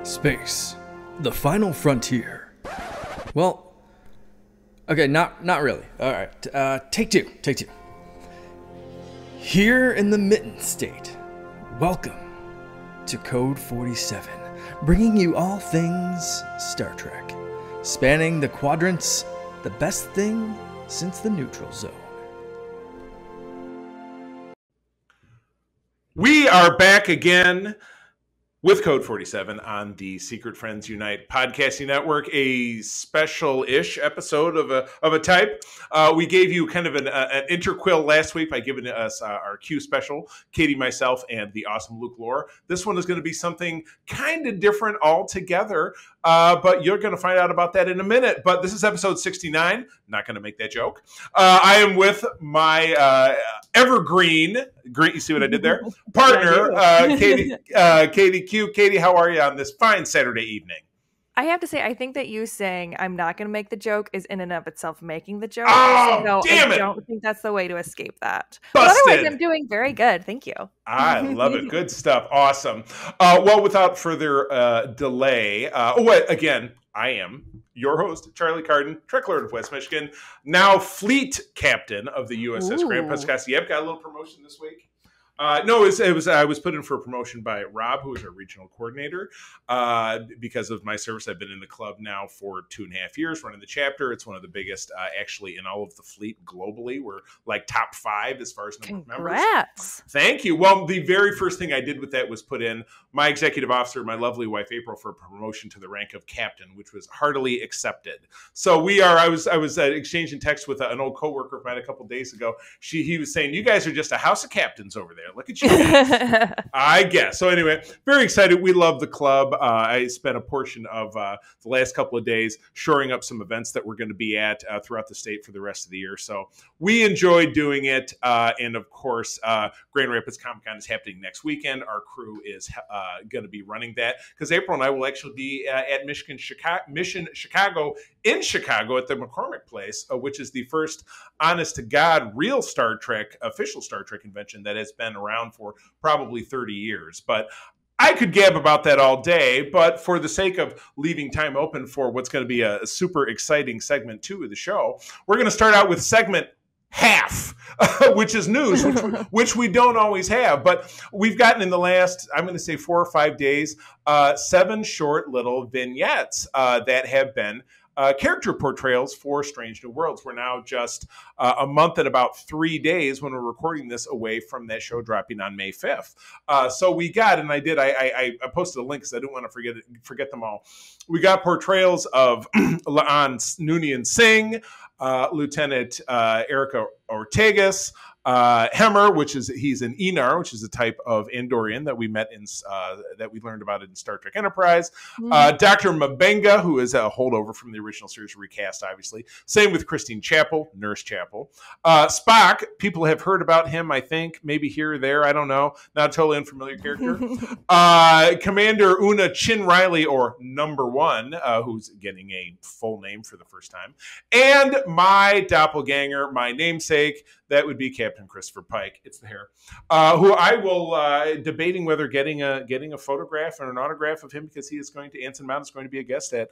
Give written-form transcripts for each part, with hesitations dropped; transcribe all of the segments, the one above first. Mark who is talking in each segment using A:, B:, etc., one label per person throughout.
A: Space, the final frontier. Well, okay, not really. All right, take two. Here in the Mitten State, welcome to Code 47, bringing you all things Star Trek, spanning the quadrants, the best thing since the neutral zone.
B: We are back again with Code 47 on the Secret Friends Unite podcasting network, a special-ish episode of a type. We gave you kind of an interquill last week by giving us our Q special, Katie, myself, and the awesome Luke Lore. This one is going to be something kind of different altogether, but you're going to find out about that in a minute. But this is episode 69. Not going to make that joke. I am with my evergreen, great, you see what I did there? Partner, Katie Q. Katie, how are you on this fine Saturday evening?
C: I have to say, I think that you saying I'm not going to make the joke is in and of itself making the joke.
B: Oh,
C: so
B: damn it.
C: I don't think that's the way to escape that.
B: Busted.
C: But otherwise, I'm doing very good. Thank you.
B: I love it. Good stuff. Awesome. Well, without further delay, again, I am your host, Charlie Carden, Trek Lord of West Michigan, now fleet captain of the USS Grant Puskasky. Yep, got a little promotion this week. No, it was I was put in for a promotion by Rob, who is our regional coordinator. Because of my service, I've been in the club now for 2.5 years, running the chapter. It's one of the biggest, actually, in all of the fleet globally. We're like top 5 as far as number of members.
C: Congrats!
B: Thank you. Well, the very first thing I did with that was put in my executive officer, my lovely wife April, for a promotion to the rank of captain, which was heartily accepted. So we are. I was exchanging text with an old coworker of mine a couple days ago. He was saying, "You guys are just a house of captains over there. Look at you guys." I guess. So anyway, very excited. We love the club. I spent a portion of the last couple of days shoring up some events that we're going to be at throughout the state for the rest of the year. So we enjoy doing it. And of course, Grand Rapids Comic Con is happening next weekend. Our crew is going to be running that because April and I will actually be at Mission Chicago in Chicago at the McCormick Place, which is the first honest to God real Star Trek, official Star Trek convention that has been around for probably 30 years. But I could gab about that all day, but for the sake of leaving time open for what's going to be a super exciting segment 2 of the show, we're going to start out with segment half, which is news, which we don't always have. But we've gotten in the last, I'm going to say 4 or 5 days, 7 short little vignettes that have been character portrayals for Strange New Worlds. We're now just a month and about 3 days when we're recording this away from that show dropping on May 5th. So we got, and I posted a link because I didn't want to forget them all. We got portrayals of on Noonien Singh, Lieutenant Erica Ortegas, Hamper, he's an Enar, which is a type of Andorian that we met in that we learned about in Star Trek Enterprise. Dr. Mabenga, who is a holdover from the original series recast, obviously. Same with Christine Chapel, Nurse Chapel. Spock, people have heard about him, I think, maybe here or there, I don't know. Not a totally unfamiliar character. Commander Una Chin Riley, or Number One, who's getting a full name for the first time. And my doppelganger, my namesake, that would be Captain Christopher Pike. It's the hair. Who I will debating whether getting a photograph and an autograph of him because he is going to Anson Mount is going to be a guest at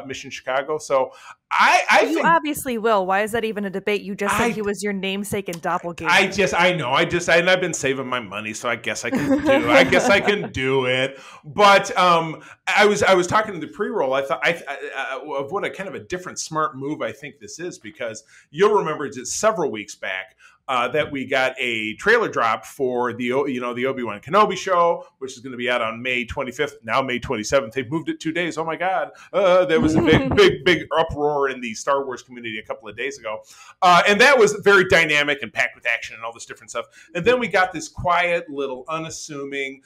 B: Mission Chicago. So I
C: think, obviously will. Why is that even a debate? You just said he was your namesake and doppelganger.
B: I know. And I've been saving my money, so I guess I can do. I guess I can do it. But I was talking in the pre-roll. I thought of what a kind of a different smart move I think this is, because you'll remember it's several weeks back. That we got a trailer drop for the Obi-Wan Kenobi show, which is going to be out on May 25th, now May 27th. They've moved it 2 days. Oh my God. There was a big uproar in the Star Wars community a couple of days ago. And that was very dynamic and packed with action and all this different stuff. And then we got this quiet, little unassuming,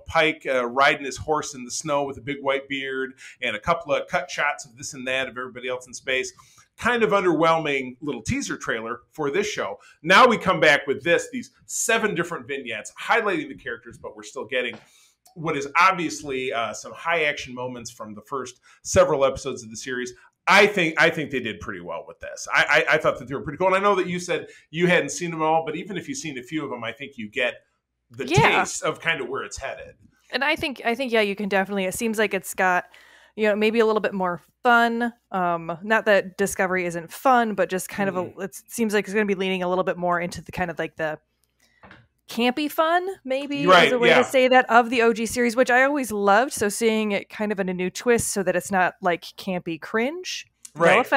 B: Pike riding his horse in the snow with a big white beard and a couple of cut shots of this and that of everybody else in space. Kind of underwhelming little teaser trailer for this show. Now we come back with these 7 different vignettes highlighting the characters, but we're still getting what is obviously some high action moments from the first several episodes of the series. I think they did pretty well with this. I thought that they were pretty cool. And I know that you said you hadn't seen them all, but even if you've seen a few of them, I think you get the taste of kind of where it's headed.
C: And I think yeah, you can definitely. It seems like it's got, maybe a little bit more fun. Not that Discovery isn't fun, but just kind of it seems like it's going to be leaning a little bit more into the kind of like the campy fun, maybe is a way to say that, of the OG series, which I always loved. So seeing it kind of in a new twist, so that it's not like campy cringe. Right.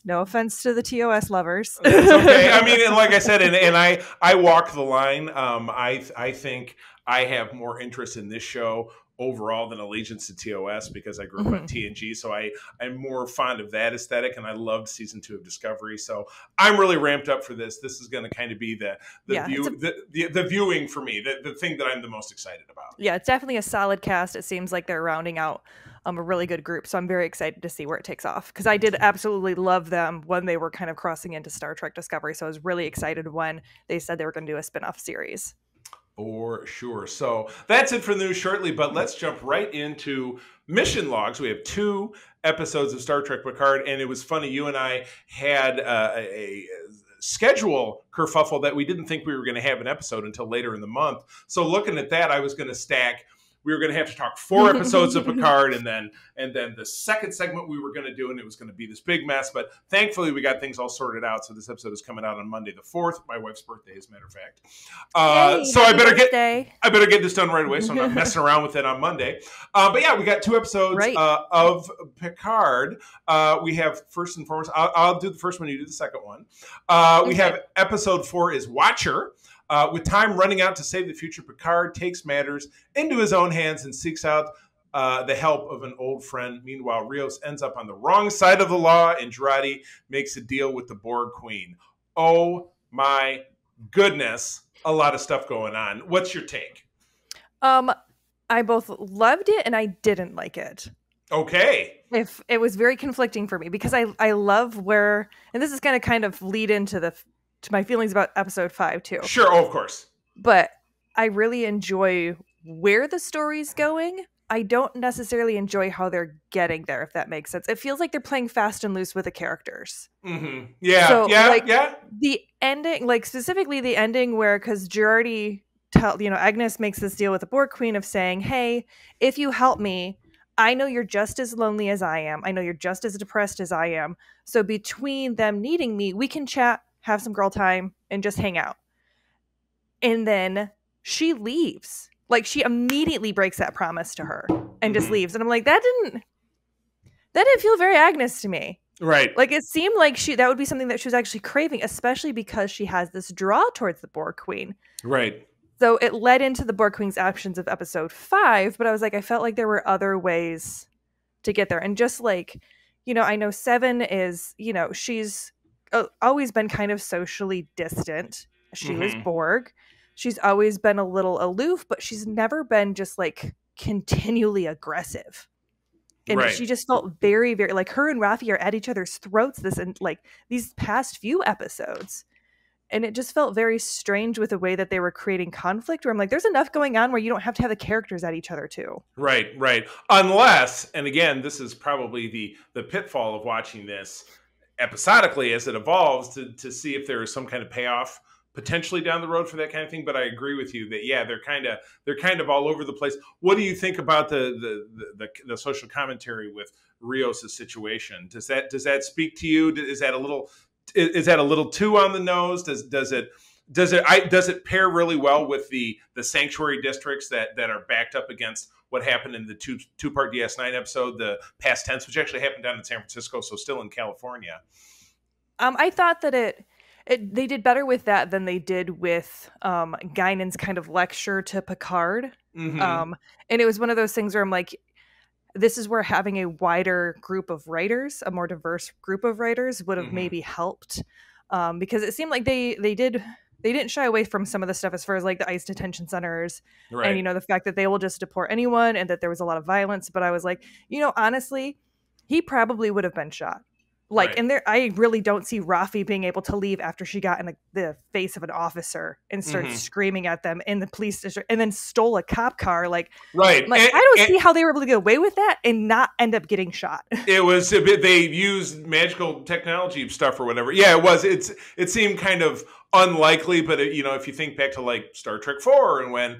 C: No offense to the TOS lovers.
B: It's okay. I mean, and like I said, and I walk the line. I think I have more interest in this show overall than allegiance to TOS because I grew up on TNG. So I'm more fond of that aesthetic, and I loved season 2 of Discovery. So I'm really ramped up for this. This is going to kind of be the viewing for me, the thing that I'm the most excited about.
C: Yeah, it's definitely a solid cast. It seems like they're rounding out a really good group. So I'm very excited to see where it takes off, because I did absolutely love them when they were kind of crossing into Star Trek Discovery. So I was really excited when they said they were going to do a spinoff series.
B: For sure. So that's it for the news shortly, but let's jump right into mission logs. We have 2 episodes of Star Trek Picard, and it was funny. You and I had a schedule kerfuffle that we didn't think we were going to have an episode until later in the month. So looking at that, I was going to stack. We were going to have to talk 4 episodes of Picard, and then the second segment we were going to do, and it was going to be this big mess. But thankfully, we got things all sorted out. So this episode is coming out on Monday the 4th, my wife's birthday, as a matter of fact. So I better get this done right away, so I'm not messing around with it on Monday. But yeah, we got 2 episodes of Picard. We have, first and foremost, I'll do the first one. You do the second one. We have episode 4 is Watcher. With time running out to save the future, Picard takes matters into his own hands and seeks out the help of an old friend. Meanwhile, Rios ends up on the wrong side of the law, and Jurati makes a deal with the Borg Queen. Oh my goodness, a lot of stuff going on. What's your take?
C: I both loved it and I didn't like it.
B: Okay.
C: If it was very conflicting for me, because I love where, and this is going to kind of lead into to my feelings about episode 5 too.
B: Sure, of course.
C: But I really enjoy where the story's going. I don't necessarily enjoy how they're getting there, if that makes sense. It feels like they're playing fast and loose with the characters.
B: Mm-hmm. Yeah.
C: The ending, like specifically the ending where, because Jurati Agnes makes this deal with the Borg Queen of saying, hey, if you help me, I know you're just as lonely as I am. I know you're just as depressed as I am. So between them needing me, we can chat, have some girl time, and just hang out. And then she leaves. Like, she immediately breaks that promise to her and just leaves. And I'm like, that didn't feel very Agnes to me.
B: Right.
C: Like, it seemed like that would be something that she was actually craving, especially because she has this draw towards the Borg Queen.
B: Right.
C: So it led into the Borg Queen's actions of episode 5, but I was like, I felt like there were other ways to get there. And just like, I know 7 is, she's always been kind of socially distant. She was Borg. She's always been a little aloof, but she's never been just like continually aggressive. And she just felt very, very like her and Rafi are at each other's throats these past few episodes. And it just felt very strange with the way that they were creating conflict, where I'm like, there's enough going on where you don't have to have the characters at each other too.
B: Right. Unless, and again, this is probably the pitfall of watching this episodically as it evolves, to see if there is some kind of payoff potentially down the road for that kind of thing. But I agree with you that they're kind of all over the place. What do you think about the social commentary with Rios' situation? Does that speak to you? Is that a little too on the nose? Does it pair really well with the sanctuary districts that are backed up against what happened in the two-part DS9 episode, the past tense, which actually happened down in San Francisco, so still in California?
C: I thought that they did better with that than they did with Guinan's kind of lecture to Picard. Mm-hmm. And it was one of those things where I'm like, this is where having a wider group of writers, a more diverse group of writers, would have maybe helped, because it seemed like they didn't shy away from some of the stuff as far as like the ICE detention centers, right, and the fact that they will just deport anyone, and that there was a lot of violence. But I was like, honestly, he probably would have been shot. Like, right. And I really don't see Rafi being able to leave after she got in the face of an officer and started screaming at them in the police district, and then stole a cop car. Like,
B: right.
C: I don't see how they were able to get away with that and not end up getting shot.
B: It was they used magical technology stuff or whatever. Yeah, it was. It seemed kind of unlikely, but if you think back to like Star Trek 4 and when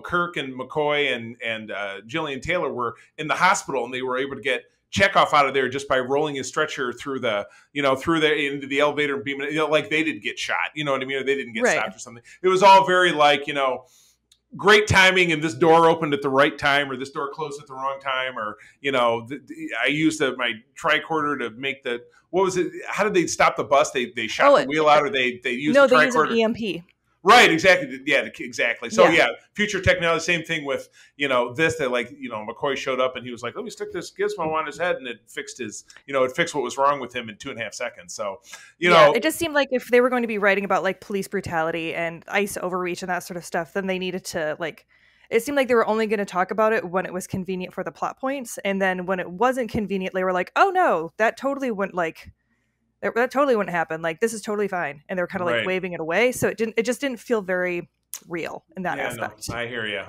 B: Kirk and McCoy and Gillian Taylor were in the hospital and they were able to get Chekhov out of there just by rolling his stretcher through into the elevator and beaming it, like they didn't get shot, you know what I mean, or they didn't get stopped or something. It was all very like great timing, and this door opened at the right time, or this door closed at the wrong time, or I used my tricorder to make what was it? How did they stop the bus? They shot the wheel out, or they used the tricorder.
C: They used an EMP.
B: Right, exactly. Yeah, exactly. So future technology, same thing with, this, that McCoy showed up and he was like, let me stick this gizmo on his head, and it fixed it fixed what was wrong with him in 2.5 seconds. So,
C: it just seemed like if they were going to be writing about like police brutality and ICE overreach and that sort of stuff, then they needed to it seemed like they were only going to talk about it when it was convenient for the plot points. And then when it wasn't convenient, they were like, oh no, that totally wouldn't happen. Like, this is totally fine. And they were kind of waving it away. So it just didn't feel very real in that aspect.
B: No, I hear you.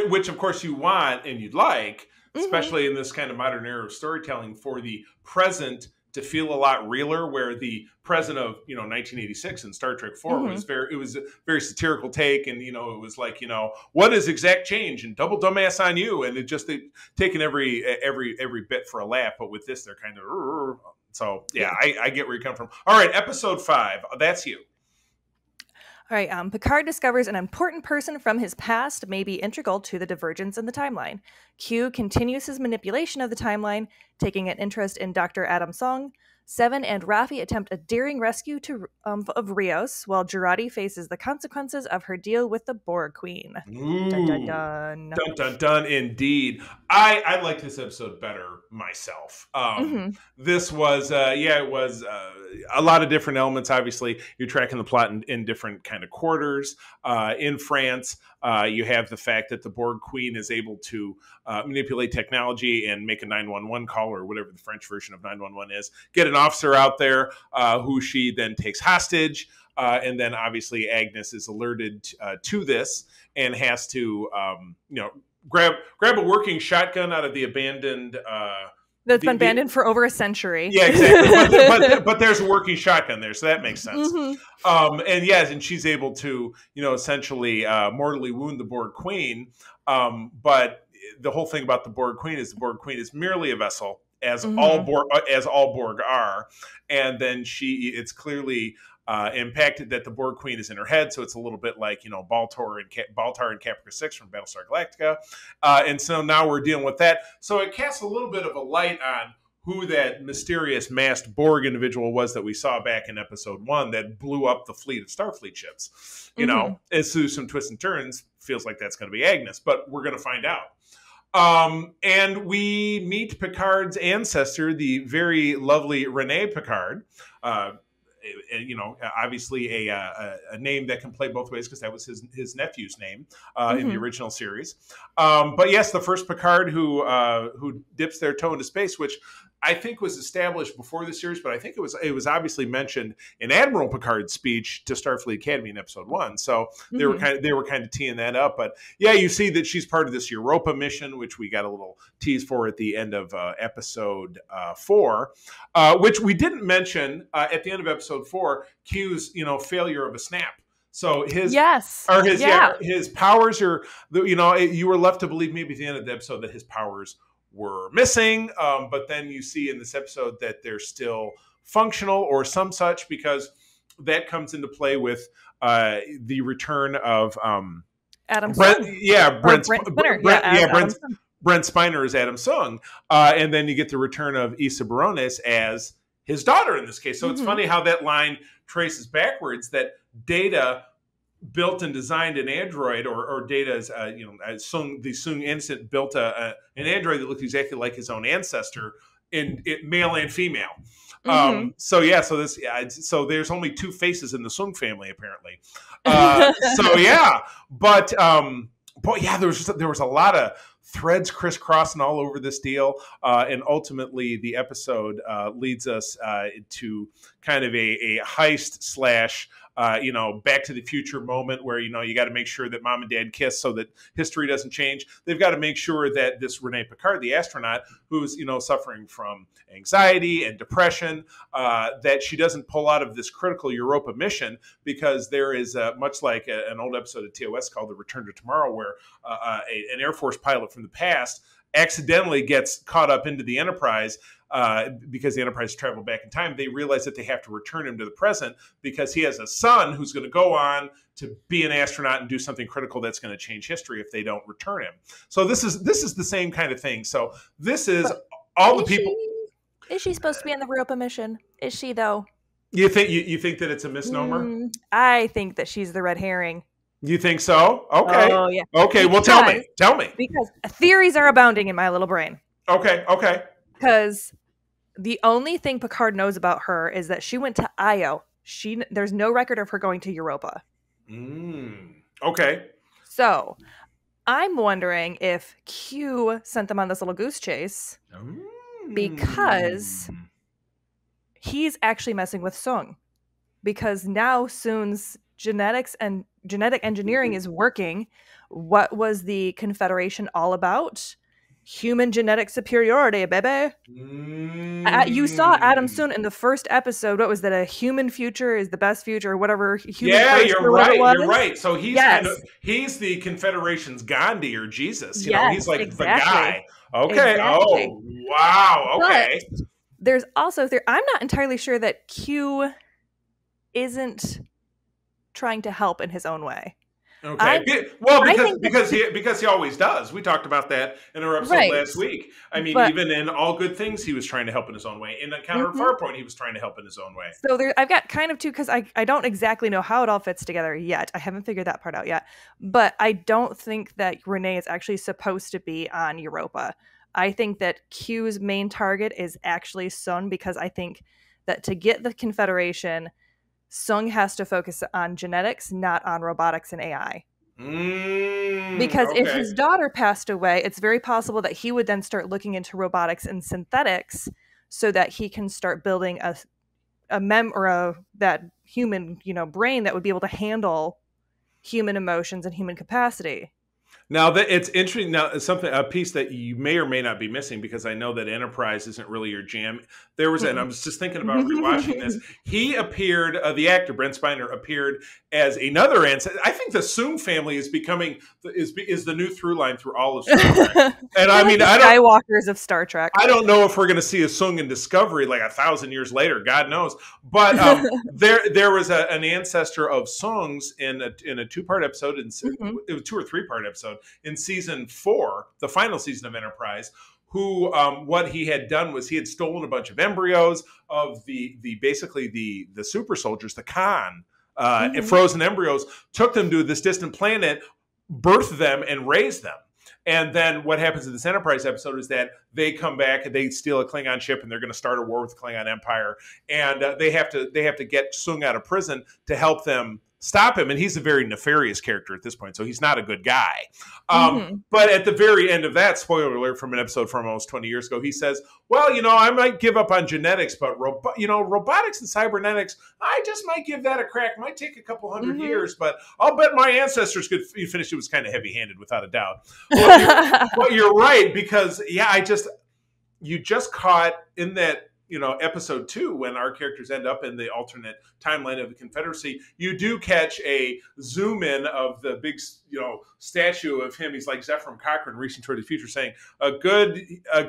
B: Which of course you want and you'd like, especially in this kind of modern era of storytelling, for the present to feel a lot realer, where the present of 1986 in Star Trek 4 was a very satirical take, and it was like what is exact change and double dumbass on you, and it just taking every bit for a laugh. But with this, they're kind of so I get where you come from. All right, episode 5, that's you.
C: All right, Picard discovers an important person from his past may be integral to the divergence in the timeline. Q continues his manipulation of the timeline, taking an interest in Dr. Adam Song. Seven and Raffi attempt a daring rescue of Rios, while Jurati faces the consequences of her deal with the Borg Queen.
B: Ooh.
C: Dun, dun, dun.
B: Dun, dun, dun, indeed. I like this episode better myself. This was, it was a lot of different elements. Obviously, you're tracking the plot in different kind of quarters. In France, you have the fact that the Borg Queen is able to manipulate technology and make a 911 call, or whatever the French version of 911 is, get an officer out there who she then takes hostage. And then obviously Agnes is alerted to this and has to, grab a working shotgun out of the abandoned.
C: That's been abandoned for over a century.
B: Yeah, exactly. but there's a working shotgun there, so that makes sense. And she's able to, essentially mortally wound the Borg Queen. But the whole thing about the Borg Queen is merely a vessel, as all Borg are, and then it's clearly impacted that the Borg Queen is in her head, so it's a little bit like Baltar and Caprica 6 from Battlestar Galactica, and so now we're dealing with that. So it casts a little bit of a light on who that mysterious masked Borg individual was that we saw back in episode 1 that blew up the fleet of Starfleet ships. As through some twists and turns, feels like that's going to be Agnes, but we're going to find out. And we meet Picard's ancestor, the very lovely Rene Picard. Obviously a name that can play both ways, because that was his nephew's name in the original series. But yes, the first Picard who dips their toe into space, which I think was established before the series, but I think it was obviously mentioned in Admiral Picard's speech to Starfleet Academy in episode 1. So they were kind of teeing that up. But yeah, you see that she's part of this Europa mission, which we got a little tease for at the end of episode 4, which we didn't mention at the end of episode 4. Q's failure of a snap. So his powers are, you were left to believe maybe at the end of the episode that his powers were missing, but then you see in this episode that they're still functional or some such, because that comes into play with the return of
C: Adam
B: Brent,
C: Sung.
B: Brent Spiner as Adam Sung, and then you get the return of Issa Barones as his daughter in this case. So it's funny how that line traces backwards, that Data built and designed an android, or Data's, the Sung Instant built an android that looked exactly like his own ancestor, in male and female. So there's only 2 faces in the Sung family apparently. There was a lot of threads crisscrossing all over this deal, and ultimately the episode leads us to kind of a heist slash Back to the Future moment where, you got to make sure that mom and dad kiss so that history doesn't change. They've got to make sure that this Renee Picard, the astronaut, who's, suffering from anxiety and depression, that she doesn't pull out of this critical Europa mission, because there is much like an old episode of TOS called The Return to Tomorrow, where an Air Force pilot from the past accidentally gets caught up into the Enterprise because the Enterprise traveled back in time. They realize that they have to return him to the present because he has a son who's going to go on to be an astronaut and do something critical that's going to change history if they don't return him. So this is the same kind of thing. So this is all the people.
C: Is she supposed to be on the Europa mission? Is she, though?
B: You think that it's a misnomer?
C: I think that she's the red herring.
B: You think so? Okay.
C: Oh, yeah.
B: Okay, well, tell me.
C: Because theories are abounding in my little brain.
B: Okay.
C: Because the only thing Picard knows about her is that she went to Io. There's no record of her going to Europa.
B: Okay.
C: So I'm wondering if Q sent them on this little goose chase because he's actually messing with Sung. Because now Soon's genetic engineering is working. What was the Confederation all about? Human genetic superiority, baby. You saw Adam Soon in the first episode. What was that? A human future is the best future, or whatever.
B: You're right. So he's the Confederation's Gandhi or Jesus. He's like the guy. Okay. Exactly. Oh, wow. Okay.
C: But there's also I'm not entirely sure that Q isn't trying to help in his own way.
B: Okay. Because he always does. We talked about that in our episode last week. I mean, even in All Good Things, he was trying to help in his own way. In Encounter at Farpoint, he was trying to help in his own way.
C: So I've got kind of two, because I don't exactly know how it all fits together yet. I haven't figured that part out yet. But I don't think that Renee is actually supposed to be on Europa. I think that Q's main target is actually Sun, because I think that to get the Confederation, Sung has to focus on genetics, not on robotics and AI. Because if his daughter passed away, it's very possible that he would then start looking into robotics and synthetics so that he can start building that human, brain that would be able to handle human emotions and human capacity.
B: Now that it's interesting. Now a piece that you may or may not be missing, because I know that Enterprise isn't really your jam. There was, and I was just thinking about rewatching this. He appeared, the actor Brent Spiner appeared as another ancestor. I think the Soong family is becoming is the new through line through all of Star Trek. And I mean,
C: Skywalkers of Star Trek.
B: I don't know if we're going to see a Soong in Discovery like 1,000 years later. God knows. But there was an ancestor of Soong's in a 2-part episode. It was 2 or 3-part episode in season 4, the final season of Enterprise, who what he had done was he had stolen a bunch of embryos of the super soldiers, the Khan, frozen embryos, took them to this distant planet, birthed them, and raised them. And then what happens in this Enterprise episode is that they come back and they steal a Klingon ship, and they're going to start a war with the Klingon Empire, and they have to get Soong out of prison to help them stop him. And he's a very nefarious character at this point, so he's not a good guy. But at the very end of that, spoiler alert from an episode from almost 20 years ago, he says, well, I might give up on genetics, but robotics and cybernetics, I just might give that a crack. Might take a couple hundred years, but I'll bet my ancestors could finish. It was kind of heavy-handed, without a doubt. Well, you're right, because you just caught in that episode 2, when our characters end up in the alternate timeline of the Confederacy, you do catch a zoom in of the big, statue of him. He's like Zephyr Cochrane reaching toward the future, saying, "A good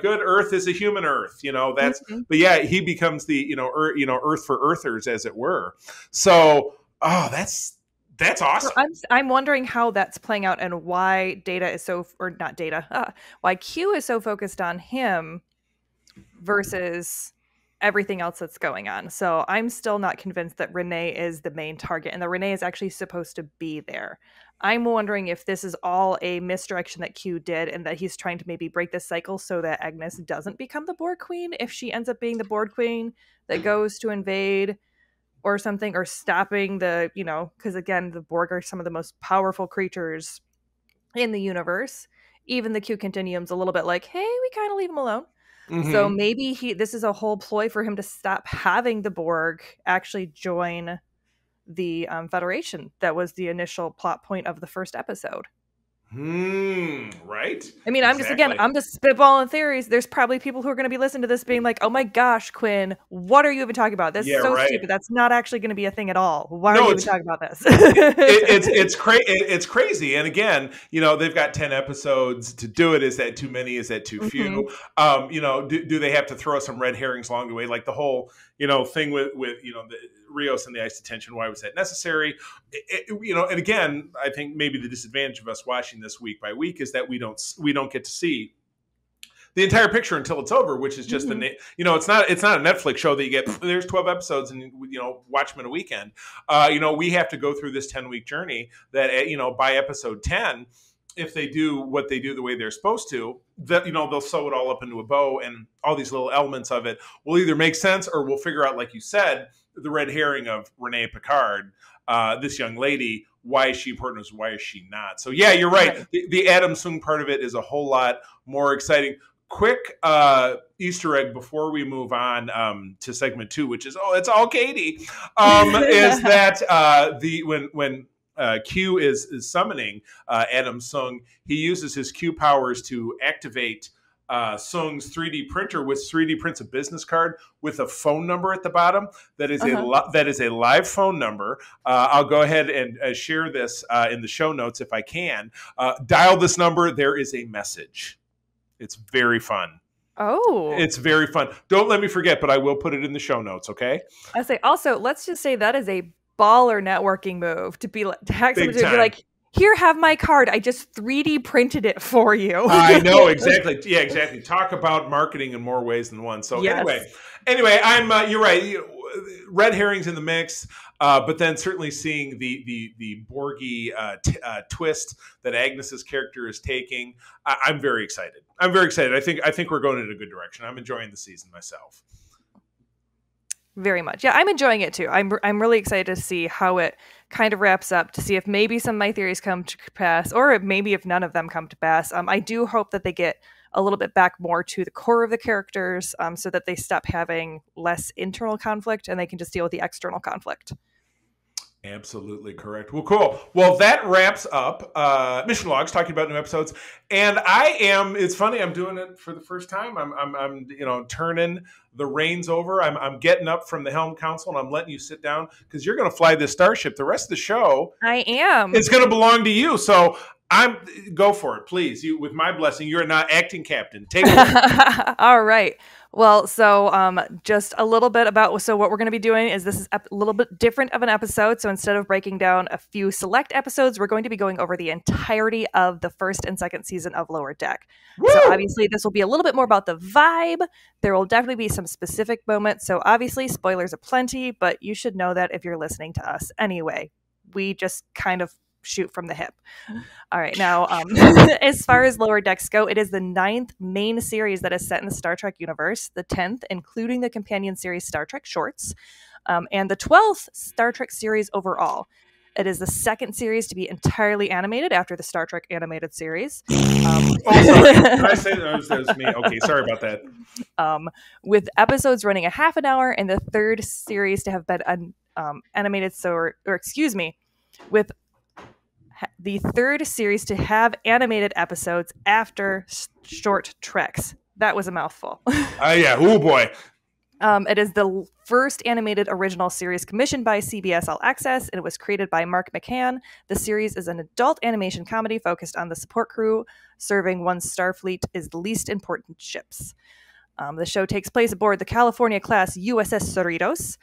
B: Earth is a human Earth." That's. But yeah, he becomes the Earth for Earthers, as it were. So, that's awesome.
C: So I'm wondering how that's playing out, and why why Q is so focused on him versus everything else that's going on. So I'm still not convinced that Renee is the main target, and that Renee is actually supposed to be there. I'm wondering if this is all a misdirection that Q did, and that he's trying to maybe break this cycle so that Agnes doesn't become the Borg Queen, if she ends up being the Borg Queen that goes to invade or something, or stopping the, because again, the Borg are some of the most powerful creatures in the universe. Even the Q Continuum's a little bit like, hey, we kind of leave him alone. So maybe this is a whole ploy for him to stop having the Borg actually join the Federation that was the initial plot point of the first episode.
B: Right.
C: I mean, I'm just spitballing theories. There's probably people who are going to be listening to this being like, "Oh my gosh, Quinn, what are you even talking about? This is so stupid. That's not actually going to be a thing at all. Why are you even talking about this?"
B: It's crazy. And again, they've got 10 episodes to do it. Is that too many? Is that too few? Do they have to throw some red herrings along the way? Like the whole, thing with the Rios and the ice detention. Why was that necessary? And again, I think maybe the disadvantage of us watching this week by week is that we don't get to see the entire picture until it's over, which is just it's not a Netflix show that you get, there's 12 episodes and watch them in a weekend. We have to go through this 10-week journey that by episode 10, if they do what they do the way they're supposed to, that they'll sew it all up into a bow, and all these little elements of it will either make sense or we'll figure out, like you said, the red herring of Renee Picard, this young lady. Why is she important? Why is she not? So yeah, you're right. The Adam Sung part of it is a whole lot more exciting. Quick Easter egg before we move on to segment 2, which is it's all Katie. Is that when Q is summoning Adam Sung, he uses his Q powers to activate Sung's 3D printer, which 3D prints a business card with a phone number at the bottom. That is a live phone number. I'll go ahead and share this in the show notes if I can. Dial this number. There is a message. It's very fun.
C: Oh,
B: it's very fun. Don't let me forget, but I will put it in the show notes. Okay.
C: I say also, let's just say that is a baller networking move to hack someone to be like, here, have my card. I just 3D printed it for you.
B: I know, exactly. Yeah, exactly. Talk about marketing in more ways than one. So anyway, I'm you're right. Red herrings in the mix, but then certainly seeing the Borgie twist that Agnes's character is taking. I'm very excited. I think we're going in a good direction. I'm enjoying the season myself.
C: Very much. Yeah, I'm enjoying it too. I'm really excited to see how it kind of wraps up, to see if maybe some of my theories come to pass, or maybe if none of them come to pass. I do hope that they get a little bit back more to the core of the characters, so that they stop having less internal conflict and they can just deal with the external conflict.
B: Absolutely correct. Well, cool. Well, that wraps up Mission Logs, talking about new episodes. And it's funny, I'm doing it for the first time. I'm turning the reins over. I'm getting up from the helm council, and I'm letting you sit down because you're going to fly this starship. The rest of the show,
C: I am.
B: It's going to belong to you. So go for it, please. With my blessing, you're not acting captain. Take it away.
C: All right. Well, so just a little bit about, what we're going to be doing is this is a little bit different of an episode. So instead of breaking down a few select episodes, we're going to be going over the entirety of the first and second season of Lower Deck. Woo! So obviously this will be a little bit more about the vibe. There will definitely be some specific moments. So obviously spoilers aplenty, but you should know that if you're listening to us anyway. We just kind of shoot from the hip. All right. Now, as far as Lower Decks go, it is the 9th main series that is set in the Star Trek universe, the 10th, including the companion series Star Trek Shorts, and the 12th Star Trek series overall. It is the second series to be entirely animated after the Star Trek animated series.
B: Sorry. Did I say that was me? Okay, sorry about that.
C: With episodes running a half an hour, and the third series to have been animated, with the third series to have animated episodes after short treks. That was a mouthful.
B: Yeah. Oh boy.
C: It is the first animated original series commissioned by CBS All Access, and it was created by Mark McCann. The series is an adult animation comedy focused on the support crew serving one Starfleet's least important ships. The show takes place aboard the California-class USS Cerritos.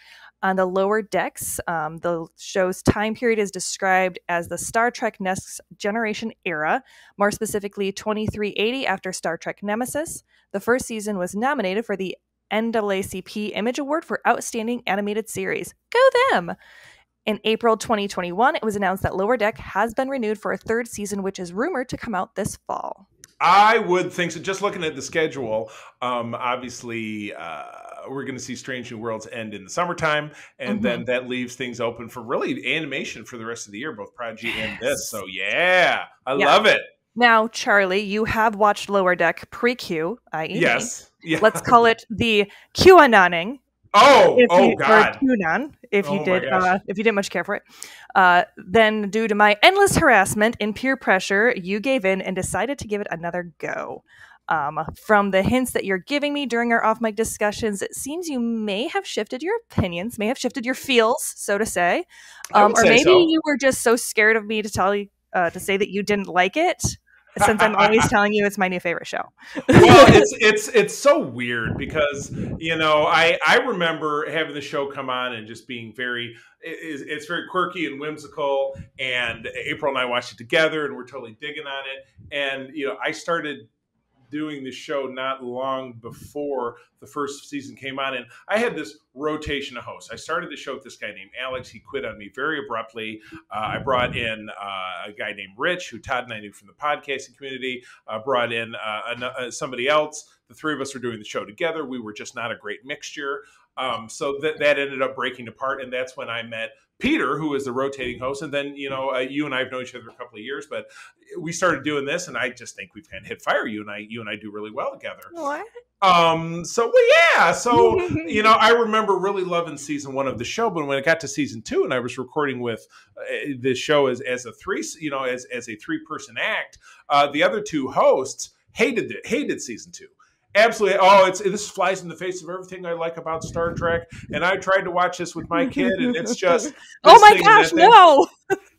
C: On the lower decks, the show's time period is described as the Star Trek Next Generation era, more specifically 2380 after Star Trek Nemesis. The first season was nominated for the NAACP Image Award for Outstanding Animated Series. Go them! In April 2021, it was announced that Lower Deck has been renewed for a third season, which is rumored to come out this fall.
B: I would think so. Just looking at the schedule, obviously we're going to see Strange New Worlds end in the summertime, and then that leaves things open for really animation for the rest of the year, both Prodigy and this. So yeah, I love it.
C: Now, Charlie, you have watched Lower Deck pre-Q, i.e.
B: Yes. Yeah.
C: Let's call it the QAnoning.
B: Oh
C: Or
B: God.
C: Tunon, if
B: Oh
C: you
B: my
C: did,
B: gosh.
C: if you didn't much care for it. Then, due to my endless harassment and peer pressure, you gave in and decided to give it another go. From the hints that you're giving me during our off-mic discussions, it seems you may have shifted your opinions, may have shifted your feels, so to say,
B: I would
C: or
B: say
C: maybe
B: so.
C: you were just so scared of me to tell you to say that you didn't like it, since I'm always telling you it's my new favorite show.
B: Well, it's so weird because I remember having the show come on and just being it's very quirky and whimsical, and April and I watched it together and we're totally digging on it. And I started doing the show not long before the first season came on, and I had this rotation of hosts. I started the show with this guy named Alex. He quit on me very abruptly. I brought in a guy named Rich, who Todd and I knew from the podcasting community. Brought in somebody else. The three of us were doing the show together. We were just not a great mixture. So that ended up breaking apart, and that's when I met Peter, who is the rotating host. And then, you and I have known each other a couple of years, but we started doing this, and I just think we've kind of hit fire. You and I do really well together.
C: What?
B: So I remember really loving season 1 of the show, but when it got to season 2 and I was recording with this show as a three-person act, the other two hosts hated season 2. Absolutely. Oh, this flies in the face of everything I like about Star Trek. And I tried to watch this with my kid, and it's just
C: oh my gosh, no!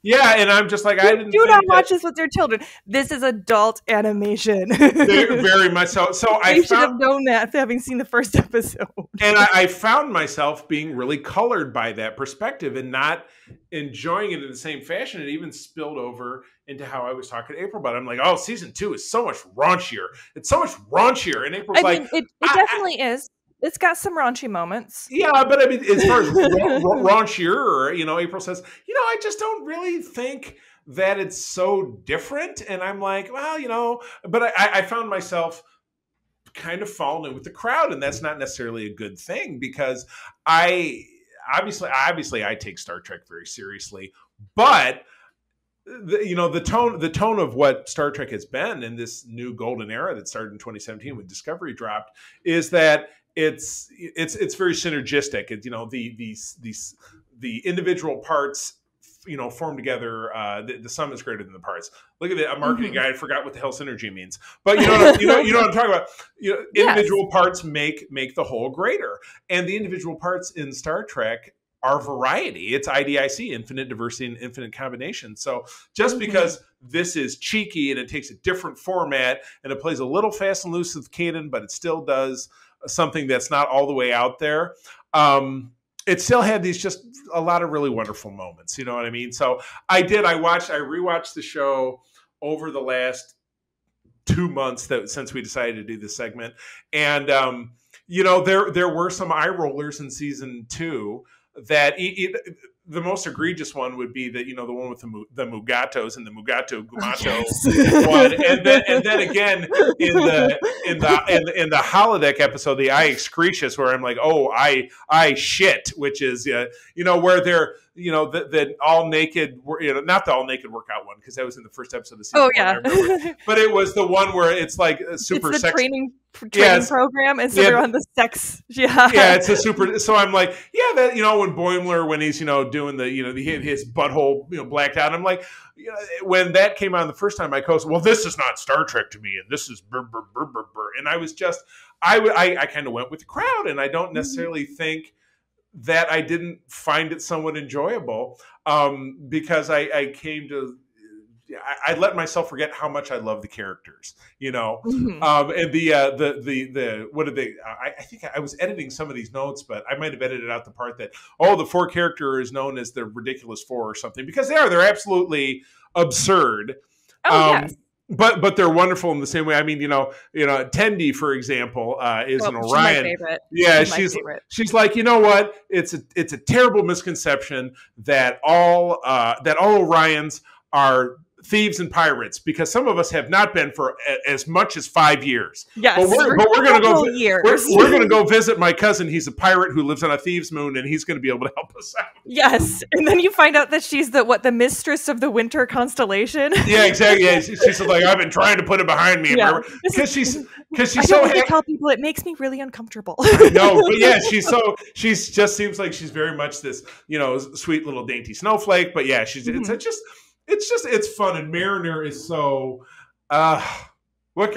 B: Yeah, and I'm just like, I didn't
C: do not watch this with your children. This is adult animation.
B: Very much so. So I
C: should have known that having seen the first episode.
B: And I found myself being really colored by that perspective and not enjoying it in the same fashion. It even spilled over into how I was talking to April about it. I'm like, oh, season 2 is so much raunchier. It's so much raunchier. And April's
C: mean, it definitely is. It's got some raunchy moments.
B: Yeah, but I mean, as far as raunchier, April says, I just don't really think that it's so different. And I'm like, well, but I found myself kind of falling in with the crowd, and that's not necessarily a good thing because I take Star Trek very seriously, but the tone of what Star Trek has been in this new golden era that started in 2017 when Discovery dropped is that it's very synergistic. The individual parts form together. The sum is greater than the parts. Look at a marketing guy. I forgot what the hell synergy means, but you know what I'm talking about. Individual parts make the whole greater, and the individual parts in Star Trek are variety. It's IDIC, infinite diversity and infinite combination. So just because this is cheeky and it takes a different format and it plays a little fast and loose with canon, but it still does something that's not all the way out there. It still had just a lot of really wonderful moments. You know what I mean? So I rewatched the show over the last 2 months since we decided to do this segment. And, there were some eye rollers in season 2 that the most egregious one would be that, the one with the Mugatos and the Mugato Gumato one. And then again in the holodeck episode, the I Excretius, where I'm like, oh, I shit, which is, where they're, the all naked, not the all naked workout one, because that was in the first episode of the season.
C: Oh, yeah.
B: But it was the one where it's like a super
C: it's the
B: sex
C: training program, and so they're on the sex. Yeah,
B: it's a super. So I'm like, that when Boimler, when he's doing the his butthole blacked out, I'm like, when that came on the first time, I goes, well, this is not Star Trek to me, and this is brr, brr, brr, brr, brr. And I was just I kind of went with the crowd, and I don't necessarily think that I didn't find it somewhat enjoyable because I came to. I let myself forget how much I love the characters, and the what did they? I think I was editing some of these notes, but I might have edited out the part that the 4 character is known as the ridiculous 4 or something, because they're absolutely absurd.
C: Yes.
B: But they're wonderful in the same way. I mean, Tendi, for example, is an Orion.
C: She's my favorite.
B: Yeah, she's like, you know what? It's a terrible misconception that all Orions are thieves and pirates, because some of us have not been for as much as 5 years.
C: Yes,
B: but we're going to go.
C: Years.
B: We're going to go visit my cousin. He's a pirate who lives on a thieves' moon, and he's going to be able to help us out.
C: Yes, and then you find out that she's the mistress of the winter constellation.
B: Yeah, exactly. Yeah, she's like, I've been trying to put it behind me, because she's so.
C: I tell people it makes me really uncomfortable.
B: I know, but yeah, she's just seems like she's very much this, sweet little dainty snowflake. But yeah, she's it's fun, and Mariner is so. What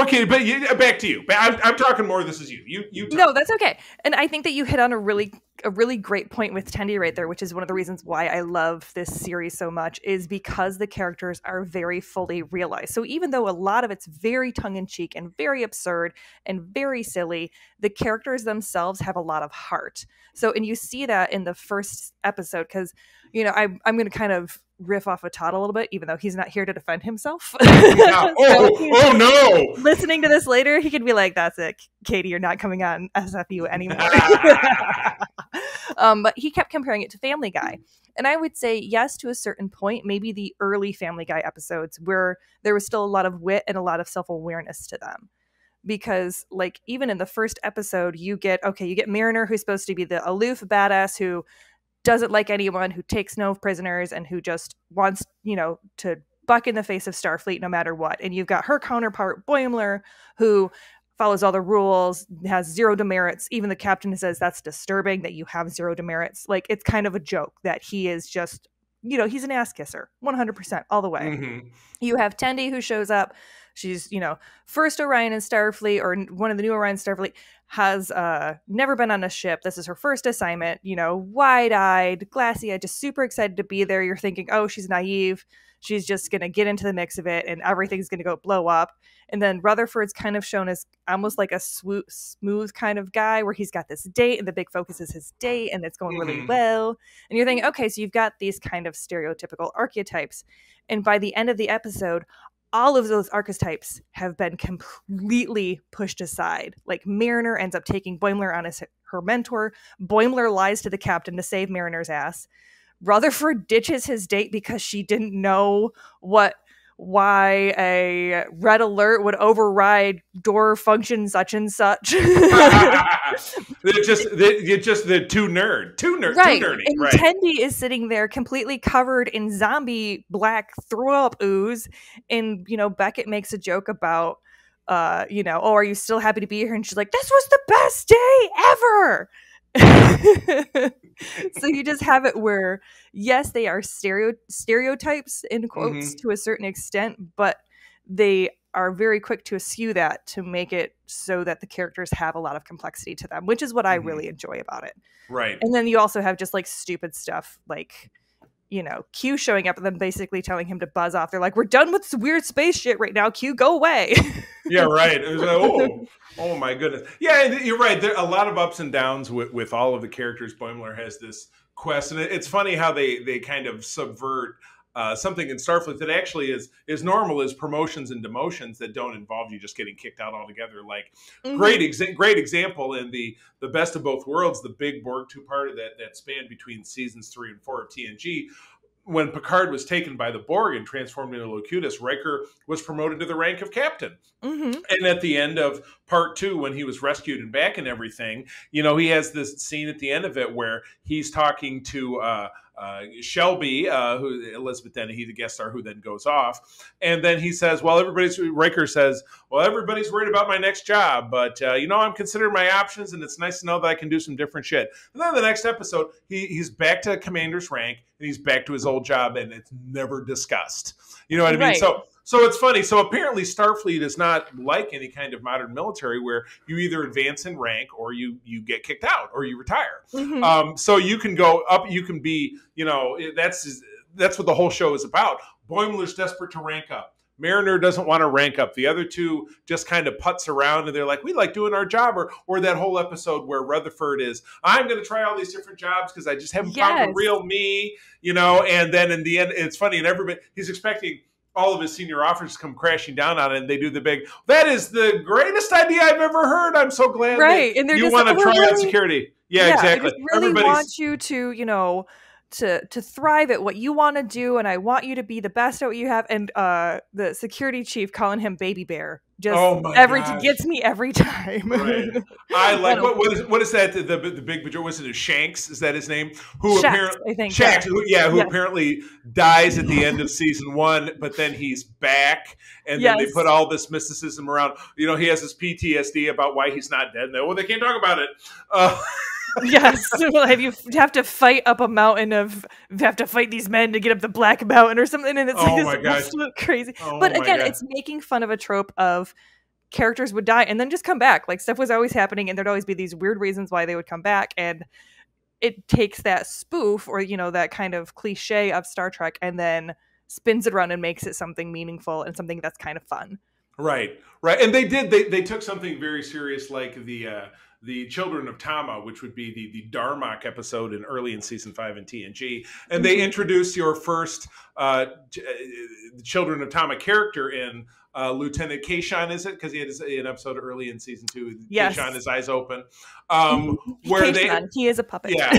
B: can but back to you. I'm talking more. This is you.
C: No, that's okay. And I think that you hit on a really great point with Tendi right there, which is one of the reasons why I love this series so much, is because the characters are very fully realized. So even though a lot of it's very tongue-in-cheek and very absurd and very silly, the characters themselves have a lot of heart. So, and you see that in the first episode, because I'm going to kind of riff off of Todd a little bit, even though he's not here to defend himself.
B: Yeah. Oh no!
C: Listening to this later, he could be like, "That's it, Katie, you're not coming on SFU anymore." But he kept comparing it to Family Guy, and I would say yes to a certain point. Maybe the early Family Guy episodes where there was still a lot of wit and a lot of self-awareness to them. Because like even in the first episode, you get Mariner, who's supposed to be the aloof badass who doesn't like anyone, who takes no prisoners, and who just wants, to buck in the face of Starfleet no matter what. And you've got her counterpart, Boimler, who follows all the rules, has zero demerits. Even the captain says that's disturbing that you have zero demerits. Like, it's kind of a joke that he is just, he's an ass kisser, 100% all the way. Mm-hmm. You have Tendi, who shows up. She's, first Orion in Starfleet, or one of the new Orion Starfleet, has never been on a ship. This is her first assignment, wide-eyed, glassy-eyed, just super excited to be there. You're thinking, oh, she's naive. She's just going to get into the mix of it, and everything's going to go blow up. And then Rutherford's kind of shown as almost like a smooth kind of guy, where he's got this date, and the big focus is his date, and it's going really well. And you're thinking, okay, so you've got these kind of stereotypical archetypes. And by the end of the episode, all of those archetypes have been completely pushed aside. Like, Mariner ends up taking Boimler on as her mentor. Boimler lies to the captain to save Mariner's ass. Rutherford ditches his date because she didn't know why a red alert would override door function such and such.
B: They're just the too nerdy.
C: Right. And right. Tendi is sitting there completely covered in zombie black throw up ooze, and Beckett makes a joke about oh, are you still happy to be here? And she's like, this was the best day ever. So you just have it where, yes, they are stereotypes in quotes to a certain extent, but they are very quick to eschew that to make it so that the characters have a lot of complexity to them, which is what I really enjoy about it.
B: Right.
C: And then you also have just like stupid stuff like, Q showing up and then basically telling him to buzz off. They're like, we're done with this weird space shit right now. Q, go away.
B: Yeah, right. It was like, oh my goodness. Yeah, you're right. There are a lot of ups and downs with all of the characters. Boimler has this quest, and it's funny how they kind of subvert something in Starfleet that actually is normal, is promotions and demotions that don't involve you just getting kicked out altogether. Like, great example in the Best of Both Worlds, the big Borg two-parter that spanned between seasons 3 and 4 of TNG. When Picard was taken by the Borg and transformed into Locutus, Riker was promoted to the rank of captain. Mm-hmm. And at the end of part 2, when he was rescued and back and everything, he has this scene at the end of it where he's talking to Shelby, who Elizabeth Dennehy, the guest star, who then goes off, and then he says, Riker says, well, everybody's worried about my next job, but I'm considering my options, and it's nice to know that I can do some different shit. And then the next episode, he's back to commander's rank, and he's back to his old job, and it's never discussed. You know what I mean? So it's funny. So apparently Starfleet is not like any kind of modern military where you either advance in rank or you get kicked out or you retire. Mm-hmm. So you can go up, you can be, that's what the whole show is about. Boimler's desperate to rank up. Mariner doesn't want to rank up. The other two just kind of putz around, and they're like, we like doing our job. Or that whole episode where Rutherford is, I'm going to try all these different jobs because I just haven't found the real me, and then in the end, it's funny, and everybody, he's expecting all of his senior officers come crashing down on it, and they do the big, that is the greatest idea I've ever heard. I'm so glad that
C: and
B: you want to try out security. Yeah, exactly.
C: I really want you to, to thrive at what you want to do, and I want you to be the best at what you have. And the security chief calling him Baby Bear just gets me every time.
B: Right. I like what is that? The big major, was it Shanks? Is that his name? Who
C: Shax,
B: apparently
C: I think.
B: Shanks, who apparently dies at the end of season 1, but then he's back, and then they put all this mysticism around. You know, he has this PTSD about why he's not dead. Well, they can't talk about it.
C: Yes, you have to fight up a mountain you have to fight these men to get up the Black Mountain or something, and it's like this absolute crazy. But again, it's making fun of a trope of characters would die and then just come back. Like, stuff was always happening, and there'd always be these weird reasons why they would come back, and it takes that spoof or that kind of cliche of Star Trek and then spins it around and makes it something meaningful and something that's kind of fun.
B: Right. And they took something very serious, like the Children of Tama, which would be the Darmok episode early in season 5 in TNG. And they introduced your first Children of Tama character in Lieutenant Kayshawn, is it? Because he had an episode early in season 2.
C: Yes.
B: Kayshawn, his eyes open.
C: Where he is a puppet.
B: Yeah,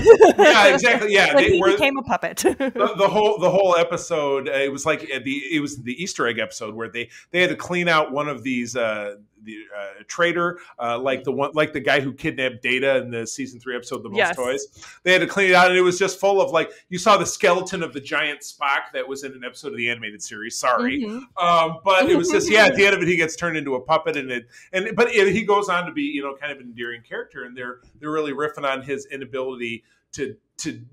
B: exactly. Yeah,
C: he became a puppet.
B: the whole episode. It was like it was the Easter egg episode where they had to clean out one of these. Traitor, like the guy who kidnapped Data in the season 3 episode, The Most Toys. They had to clean it out, and it was just full of, like, you saw the skeleton of the giant Spock that was in an episode of the animated series. Sorry, but it was just at the end of it, he gets turned into a puppet, but he goes on to be kind of an endearing character, and they're really riffing on his inability to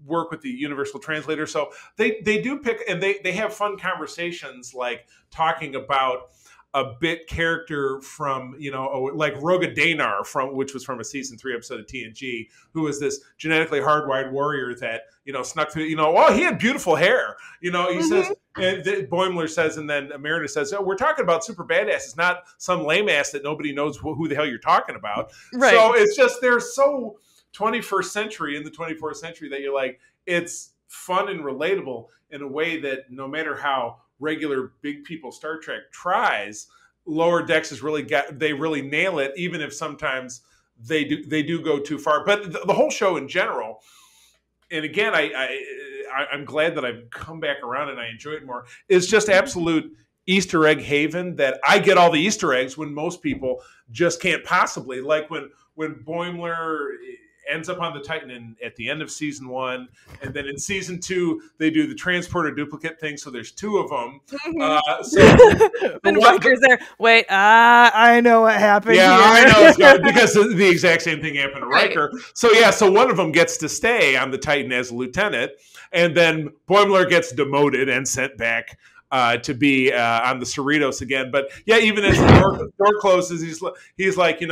B: work with the universal translator. So they do pick, and they have fun conversations, like talking about a bit character from, like Roga Danar, which was from a season 3 episode of TNG, who was this genetically hardwired warrior that, snuck through, he had beautiful hair, he says, and Boimler says, and then Mariner says, we're talking about super badasses, not some lame ass that nobody knows who the hell you're talking about. Right. So it's just, they're so 21st century in the 24th century that you're like, it's fun and relatable in a way that no matter how regular big people Star Trek tries, Lower Decks they really nail it, even if sometimes they do go too far. But the whole show in general, and again, I'm glad that I've come back around and I enjoy it more, is just absolute Easter egg haven, that I get all the Easter eggs when most people just can't possibly. Like when Boimler ends up on the Titan at the end of season 1, and then in season 2 they do the transporter duplicate thing, so there's 2 of them.
C: And Riker's there. Wait, I know what happened here.
B: I know, because the exact same thing happened to Riker. So one of them gets to stay on the Titan as a lieutenant, and then Boimler gets demoted and sent back to be on the Cerritos again. But even as the door closes, he's like, he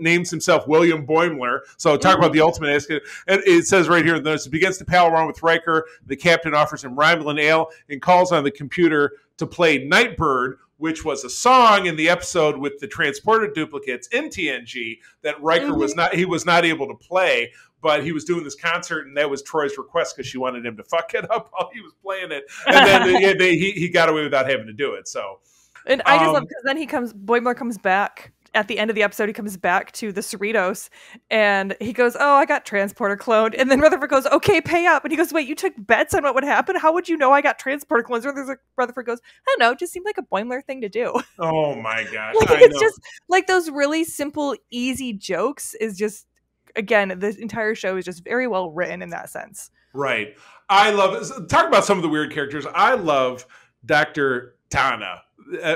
B: names himself William Boimler. So talk about the ultimate escape. And it says right here, it begins to pal around with Riker. The captain offers him Romulan ale and calls on the computer to play Nightbird, which was a song in the episode with the transporter duplicates in TNG that Riker was not able to play. But he was doing this concert, and that was Troy's request because she wanted him to fuck it up while he was playing it. And then he got away without having to do it. So,
C: and I just love, because then Boimler comes back at the end of the episode. He comes back to the Cerritos, and he goes, "Oh, I got transporter cloned." And then Rutherford goes, "Okay, pay up." And he goes, "Wait, you took bets on what would happen? How would you know I got transporter clones?" Rutherford goes, "I don't know. It just seemed like a Boimler thing to do."
B: Oh my gosh!
C: It's just like those really simple, easy jokes. Is just. Again, the entire show is just very well written in that sense.
B: Right. I love it. Talk about some of the weird characters. I love Dr. Tana,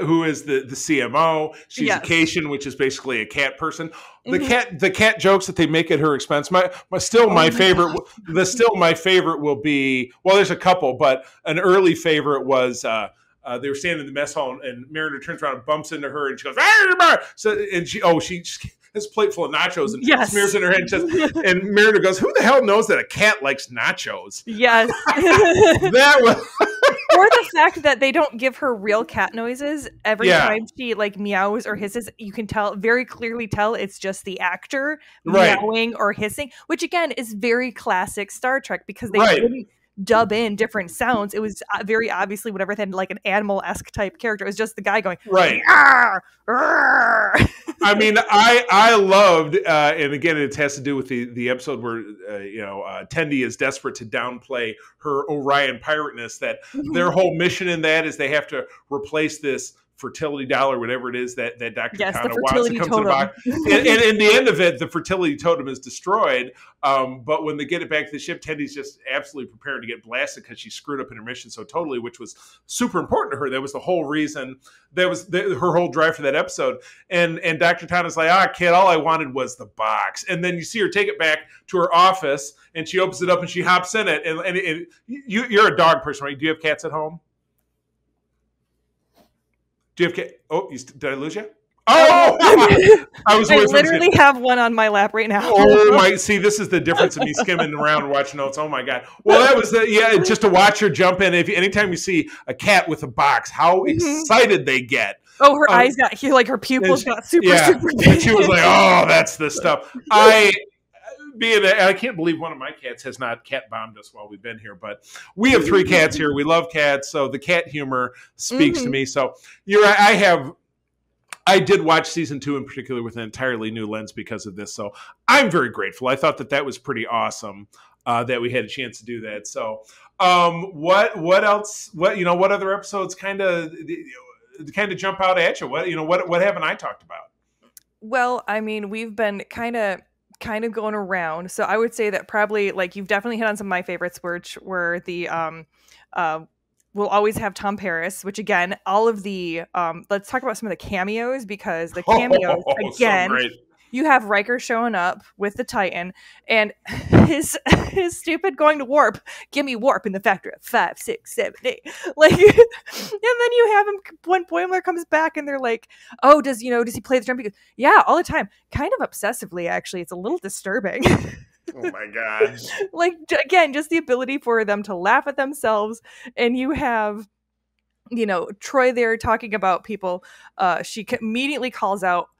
B: who is the CMO. She's a Cation, which is basically a cat person. The cat jokes that they make at her expense. My favorite will be, well, there's a couple, but an early favorite was they were standing in the mess hall, and Mariner turns around and bumps into her, and she goes, she has a plate full of nachos and smears in her head, and Mariner goes, "Who the hell knows that a cat likes nachos?"
C: Yes.
B: That was
C: or the fact that they don't give her real cat noises every time she like meows or hisses. You can very clearly tell it's just the actor meowing or hissing, which again is very classic Star Trek, because dub in different sounds. It was very obviously whenever they had like an animal-esque type character, it was just the guy going,
B: right.
C: "Arr, arr."
B: I mean, I loved, and again, it has to do with the episode where Tendi is desperate to downplay her Orion pirateness. That their whole mission in that is they have to replace this fertility doll or whatever it is that Dr. Tana wants. It comes in a box. And in the end of it, the fertility totem is destroyed. But when they get it back to the ship, Tendy's just absolutely prepared to get blasted because she screwed up in her mission so totally, which was super important to her. That was the whole reason. That was her whole drive for that episode. And Dr. Tana's like, kid, all I wanted was the box. And then you see her take it back to her office, and she opens it up and she hops in it. And you're a dog person, right? Do you have cats at home? Do you have cat? Oh, did I lose you? Oh, I
C: literally have one on my lap right now.
B: Oh my! See, this is the difference of me skimming around watching notes. Oh my god! Well, that was just to watch her jump in. Anytime you see a cat with a box, how excited they get!
C: Oh, her eyes got here, like her pupils got super big.
B: And she was like, "Oh, that's the stuff." I can't believe one of my cats has not cat bombed us while we've been here, but we have 3 cats here. We love cats, so the cat humor speaks to me. So I did watch season 2 in particular with an entirely new lens because of this. So I'm very grateful. I thought that was pretty awesome that we had a chance to do that. So what else? What other episodes kind of jump out at you? What haven't I talked about?
C: Well, I mean, we've been kind of going around. So I would say that probably like you've definitely hit on some of my favorites, which were the we'll always have Tom Paris, which again, all of the let's talk about some of the cameos, because the cameos again, so you have Riker showing up with the Titan and his stupid going to warp. Give me warp in the factor of 5, 6, 7, 8. Like, and then you have him when Boimler comes back and they're like, "Oh, does he play the drum?" Because yeah, all the time, kind of obsessively. Actually, it's a little disturbing.
B: Oh my god!
C: Like again, just the ability for them to laugh at themselves, and you have, Troy there talking about people. She immediately calls out,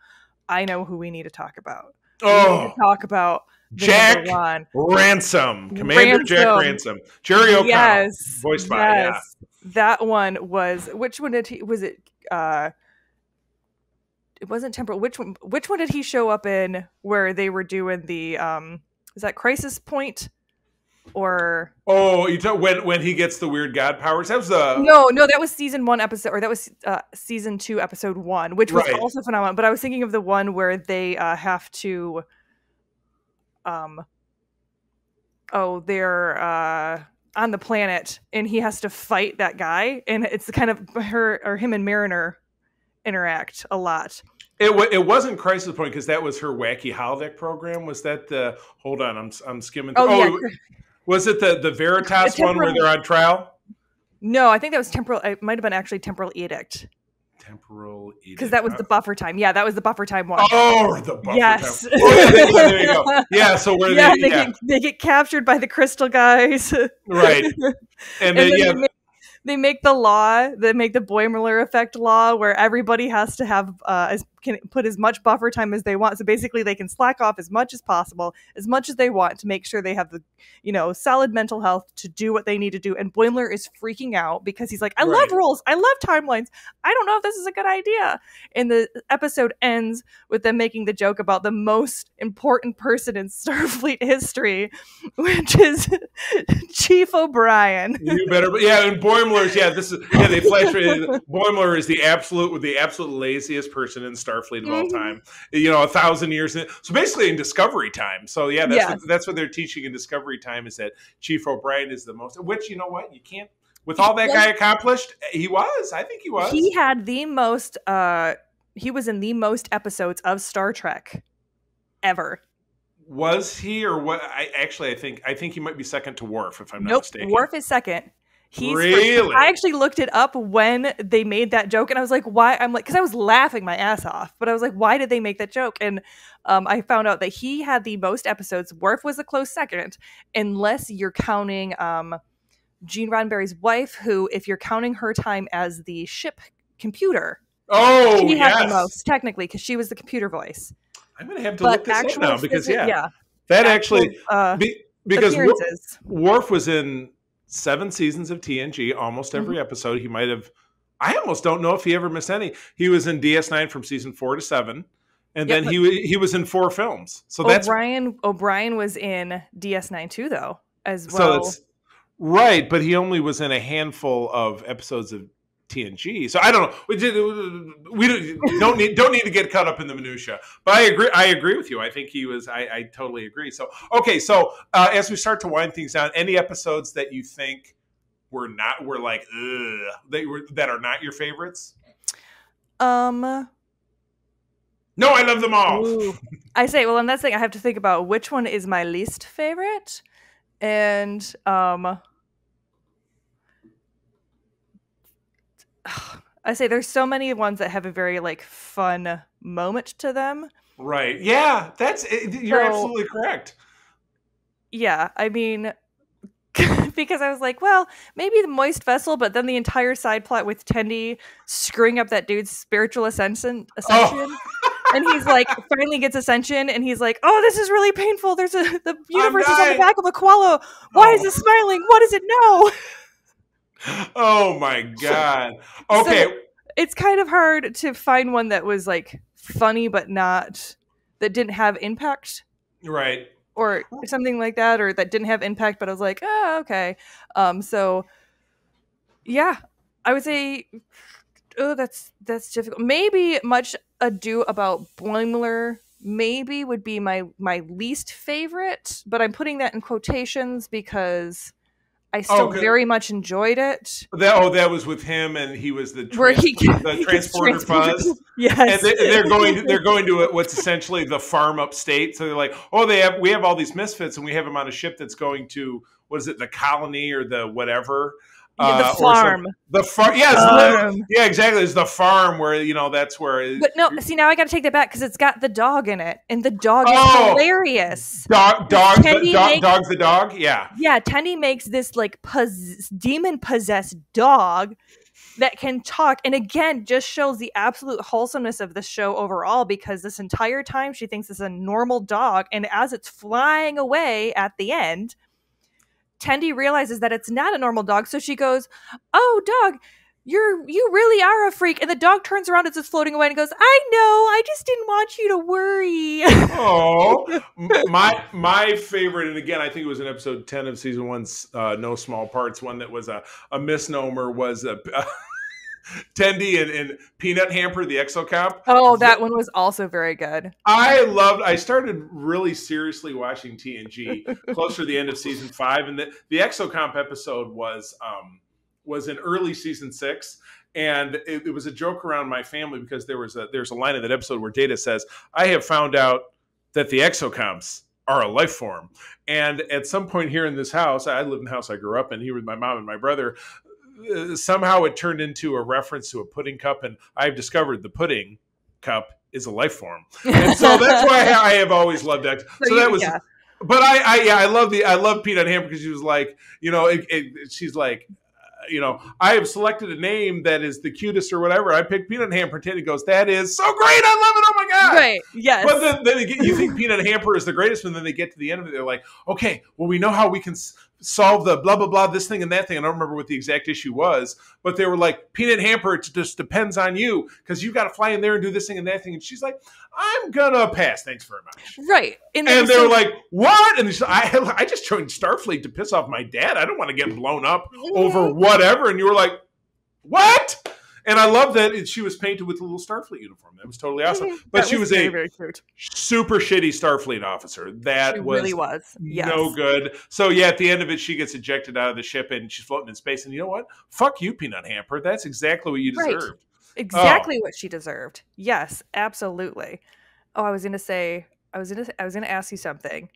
C: "I know who we need to talk about. We need to talk about
B: Jack Ransom, Commander Jack Ransom, Jerry O'Connell, voiced by
C: that one was. Which one did he? Was it? It wasn't Temporal. Which one did he show up in? Where they were doing the Is that Crisis Point? Or
B: you talk when he gets the weird god powers? That was
C: no, that was season 1 episode, or that was season 2 episode 1, which was also phenomenal. But I was thinking of the one where they have to they're on the planet and he has to fight that guy, and it's kind of him and Mariner interact a lot.
B: It wasn't Crisis Point because that was her wacky holodeck program. Was that the? Hold on, I'm skimming. Was it the Veritas one where they're on trial?
C: No, I think that was Temporal. It might have been actually Temporal Edict.
B: Temporal Edict,
C: because that was the buffer time. Yeah, that was the buffer time one.
B: Oh, the buffer
C: yes.
B: time. Oh, yeah, there you go. Yeah, so where
C: they get captured by the crystal guys,
B: right? And
C: they make the law. They make the Boimler effect law where everybody has to have can put as much buffer time as they want. So basically, they can slack off as much as possible, as much as they want, to make sure they have the solid mental health to do what they need to do. And Boimler is freaking out because he's like, "I love rules. I love timelines. I don't know if this is a good idea." And the episode ends with them making the joke about the most important person in Starfleet history, which is Chief O'Brien.
B: You better, and Boimler's, they flash. Boimler is the absolute laziest person in Starfleet of all time. 1,000 years. So basically in Discovery time. So that's what they're teaching in Discovery time, is that Chief O'Brien is the most, which, you know what, you can't, with all that guy accomplished, I think he was.
C: He had the most, he was in the most episodes of Star Trek ever.
B: Was he, or what? I think he might be second to Worf, if I'm not mistaken.
C: Worf is second.
B: Really?
C: I actually looked it up when they made that joke, and I was like, why? I'm like, because I was laughing my ass off, but I was like, why did they make that joke? And I found out that he had the most episodes. Worf was a close second, unless you're counting Gene Roddenberry's wife, who, if you're counting her time as the ship computer, she had the most, technically, because she was the computer voice.
B: I'm going to have to look this up now, because that actually, because Worf was in 7 seasons of TNG, almost every episode. He might have, I almost don't know if he ever missed any. He was in DS9 from season 4 to 7. And then he was in 4 films. So
C: O'Brien was in DS9 too, though, as well. So that's
B: right, but he only was in a handful of episodes of TNG. So I don't know. We don't need to get caught up in the minutia. But I agree with you. I think he was. I totally agree. So okay. So as we start to wind things down, any episodes that you think were like that are not your favorites? No, I love them all.
C: Ooh. I say, well, and that's the thing. I have to think about which one is my least favorite, and I say there's so many ones that have a very like fun moment to them.
B: Right. Yeah, you're absolutely correct.
C: Yeah, I mean, because I was like, well, maybe the moist vessel, but then the entire side plot with Tendi screwing up that dude's spiritual ascension. Oh. And he's like, finally gets ascension, and he's like, "Oh, this is really painful. The universe is on the back of a koala. Why is it smiling? What does it know?"
B: Oh my god. Okay,
C: so it's kind of hard to find one that was like funny, but that didn't have impact,
B: right?
C: Or something like that, or that didn't have impact, but I was like, "Oh, okay." So yeah, I would say. Oh, that's difficult. Maybe Much Ado About Boimler maybe would be my least favorite, but I'm putting that in quotations because I still very much enjoyed it.
B: That was with him, and he was the transporter Fuzz.
C: Yes,
B: and they're going to what's essentially the farm upstate. So they're like, oh, we have all these misfits, and we have them on a ship that's going to, what is it, the colony or the whatever.
C: The farm.
B: The farm. Yes. Yeah, exactly. It's the farm where, that's where.
C: But no, see, now I got to take that back because it's got the dog in it. And the dog is hilarious.
B: Dog's the dog? Yeah.
C: Yeah, Tendi makes this like demon-possessed dog that can talk. And again, just shows the absolute wholesomeness of the show overall, because this entire time she thinks it's a normal dog. And as it's flying away at the end, Tendi realizes that it's not a normal dog, so she goes, "Oh, dog, you really are a freak." And the dog turns around as it's floating away and goes, "I know, I just didn't want you to worry."
B: Oh, my favorite, and again, I think it was in episode 10 of season 1's No Small Parts, one that was a misnomer, was Tendi and Peanut Hamper, the exocomp.
C: Oh, that one was also very good.
B: I started really seriously watching TNG closer to the end of season 5, and the exocomp episode was in early season 6, and it was a joke around my family because there's a line in that episode where Data says, "I have found out that the exocomps are a life form." And at some point here in this house, I live in the house I grew up in, here with my mom and my brother, somehow it turned into a reference to a pudding cup, and I've discovered the pudding cup is a life form, and so that's why I have always loved that. So that was, yeah. But I love Peanut Hamper because she was like, she's like, I have selected a name that is the cutest or whatever. I picked Peanut Hamper. Teddy goes, "That is so great. I love it. Oh my God."
C: Right. Yes.
B: But then you think Peanut Hamper is the greatest, and then they get to the end of it. They're like, okay, well, we know how we can solve the blah, blah, blah, this thing and that thing. I don't remember what the exact issue was, but they were like, "Peanut Hamper, it just depends on you because you got to fly in there and do this thing and that thing." And she's like, "I'm going to pass. Thanks very much."
C: Right.
B: And they were like, "What?" And I just joined Starfleet to piss off my dad. I don't want to get blown up over whatever. And you were like, "What?" And I love that she was painted with a little Starfleet uniform. That was totally awesome. But she was very, very cute. Super shitty Starfleet officer. That really was no good. So yeah, at the end of it, she gets ejected out of the ship and she's floating in space. And you know what? Fuck you, Peanut Hamper. That's exactly what you deserved. Right.
C: Exactly what she deserved. Yes, absolutely. Oh, I was gonna ask you something,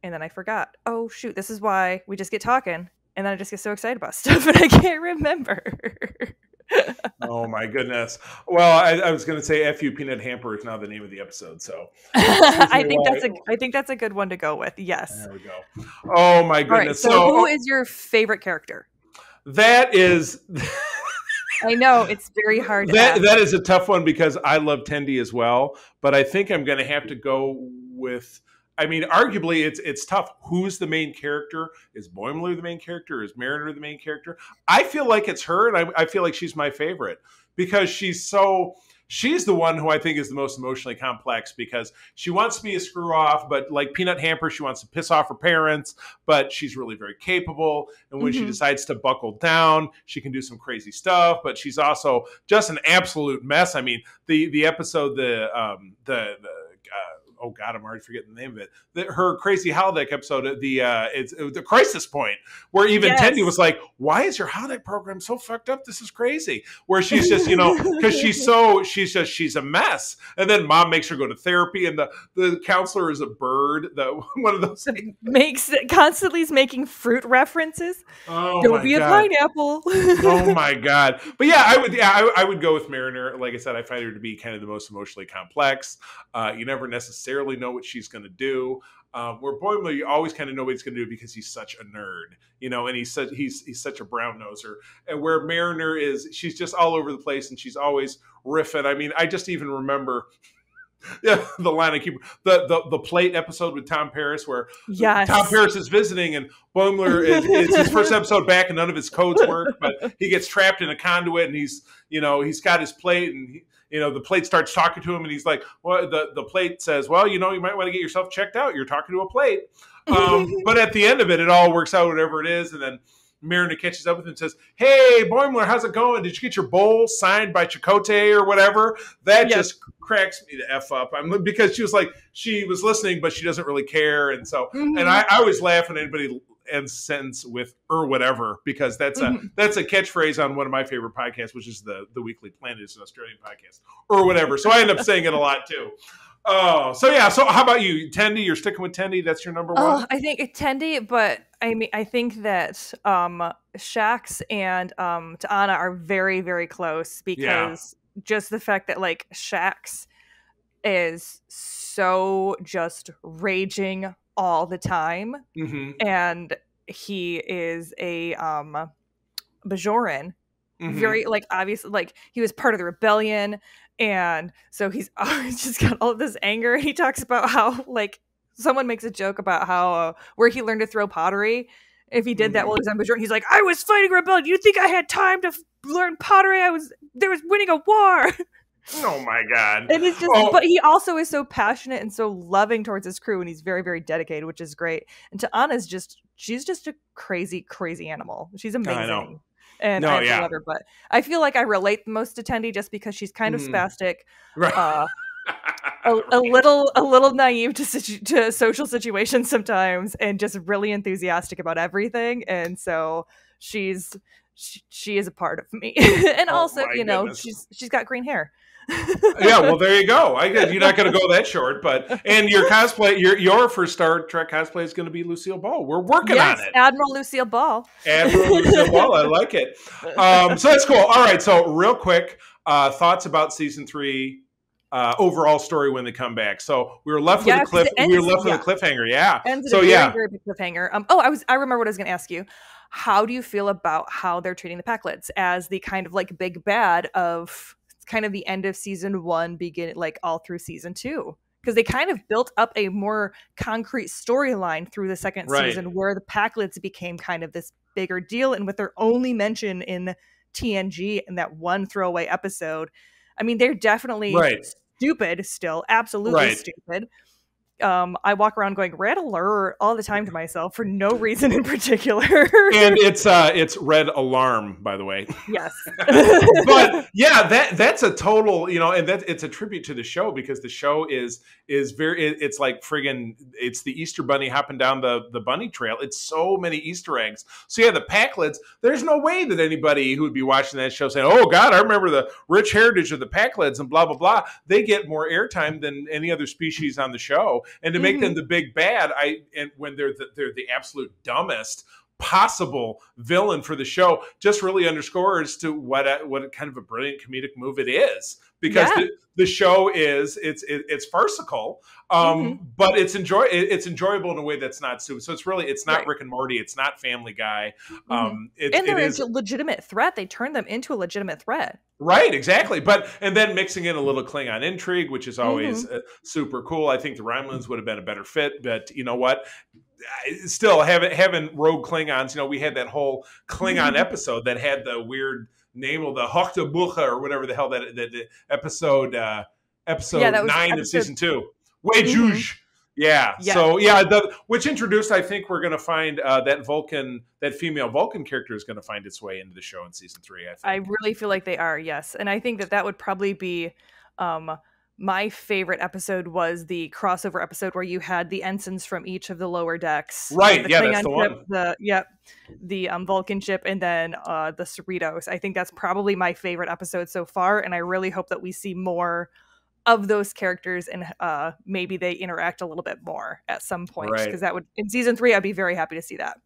C: and then I forgot. Oh shoot! This is why we just get talking, and then I just get so excited about stuff, and I can't remember.
B: Oh my goodness! Well, I was going to say "F you, Peanut Hamper" is now the name of the episode. So
C: I think that's a good one to go with. Yes.
B: There we go. Oh my goodness!
C: Right, so who is your favorite character?
B: That is.
C: I know it's very hard.
B: That is a tough one because I love Tendi as well, but I think I'm going to have to go with I mean, arguably, it's tough. Who's the main character? Is Boimler the main character? Is Mariner the main character? I feel like it's her, and I feel like she's my favorite because she's the one who I think is the most emotionally complex because she wants to be a screw off, but like Peanut Hamper, she wants to piss off her parents, but she's really very capable. And when she decides to buckle down, she can do some crazy stuff, but she's also just an absolute mess. I mean, the episode, oh God, I'm already forgetting the name of it. Her crazy holodeck episode, it's the Crisis Point, where even Tendi was like, "Why is your holodeck program so fucked up? This is crazy." Where she's just, because she's a mess, and then Mom makes her go to therapy, and the counselor is a bird. One of those
C: constantly is making fruit references.
B: Oh,
C: don't be
B: God.
C: a pineapple.
B: Oh my God! But yeah, I would go with Mariner. Like I said, I find her to be kind of the most emotionally complex. You never necessarily know what she's going to do. Where Boimler, you always kind of know what he's going to do because he's such a nerd, and he's such a brown noser. And where Mariner she's just all over the place and she's always riffing. I mean, I just even remember the line I keep the plate episode with Tom Paris where Tom Paris is visiting and Boimler it's his first episode back and none of his codes work, but he gets trapped in a conduit and he's got his plate and the plate starts talking to him and he's like, well, the plate says, well, you might want to get yourself checked out. You're talking to a plate. But at the end of it all works out, whatever it is. And then Mariner catches up with him and says, hey, Boimler, how's it going? Did you get your bowl signed by Chakotay or whatever? That just cracks me the F up. Because she was listening, but she doesn't really care. And so, and I always laugh when anybody ends sentence with or whatever, because that's a catchphrase on one of my favorite podcasts, which is the Weekly Planet. It's an Australian podcast or whatever. So I end up saying it a lot too. Oh, so yeah. So how about you, Tendi? You're sticking with Tendi. That's your number one.
C: Oh, I think Tendi, but I mean, I think that Shax and T'Ana are very, very close because just the fact that like Shax is so just raging all the time, and he is a Bajoran. Very like obviously like he was part of the rebellion. And so he's always just got all of this anger. He talks about how, like, someone makes a joke about how where he learned to throw pottery. If he did that while he was on Bajoran, he's like, I was fighting a rebellion. You think I had time to learn pottery? There was winning a war.
B: Oh my God.
C: And it's just, but he also is so passionate and so loving towards his crew, and he's very, very dedicated, which is great. And Ta'ana's she's just a crazy, crazy animal. She's amazing. I know. And I love her, but I feel like I relate the most to Tendi just because she's kind of spastic, right? A little naive to social situations sometimes, and just really enthusiastic about everything. And so she is a part of me. And also, she's got green hair.
B: Yeah, well, there you go. I guess you're not going to go that short, and your cosplay, your first Star Trek cosplay is going to be Lucille Ball. We're working on it.
C: Admiral Lucille Ball.
B: Admiral Lucille Ball. I like it. So that's cool. All right. So real quick, thoughts about season 3, overall story when they come back. So we were left with a cliff. We were left with a cliffhanger. Yeah.
C: Ends so very, very big cliffhanger. I remember what I was going to ask you. How do you feel about how they're treating the Pakleds as the kind of like big bad of kind of the end of season 1, begin like all through season 2, because they kind of built up a more concrete storyline through the second season where the Pakleds became kind of this bigger deal, and with their only mention in TNG in that one throwaway episode, I mean, they're definitely stupid still, absolutely stupid. I walk around going red alert all the time to myself for no reason in particular.
B: And it's red alarm, by the way.
C: Yes.
B: But yeah, that's a total, and it's a tribute to the show, because the show is very, it's like friggin', it's the Easter bunny hopping down the bunny trail. It's so many Easter eggs. So yeah, the Pakleds, there's no way that anybody who would be watching that show saying, oh God, I remember the rich heritage of the Pakleds and blah, blah, blah. They get more airtime than any other species on the show. And to make them the big bad, when they're the absolute dumbest possible villain for the show just really underscores to what kind of a brilliant comedic move it is, because the show is it's farcical, but it's enjoyable in a way that's not stupid. So it's not Rick and Morty, it's not Family Guy.
C: And they're a legitimate threat. They turn them into a legitimate threat. Right,
B: exactly. And then mixing in a little Klingon intrigue, which is always super cool. I think the Romulans would have been a better fit, but you know what? Still, having rogue Klingons, we had that whole Klingon episode that had the weird name of the Hochtabucha or whatever the hell that episode 9 of season 2. Weijuj. Yeah. So which introduced, I think we're going to find that female Vulcan character is going to find its way into the show in season 3.
C: I really feel like they are. Yes, and I think that would probably be my favorite episode was the crossover episode where you had the ensigns from each of the lower decks.
B: Right. Yeah, that's the one.
C: The Vulcan ship, and then the Cerritos. I think that's probably my favorite episode so far, and I really hope that we see more of those characters, and maybe they interact a little bit more at some point, because that would, in season 3, I'd be very happy to see that.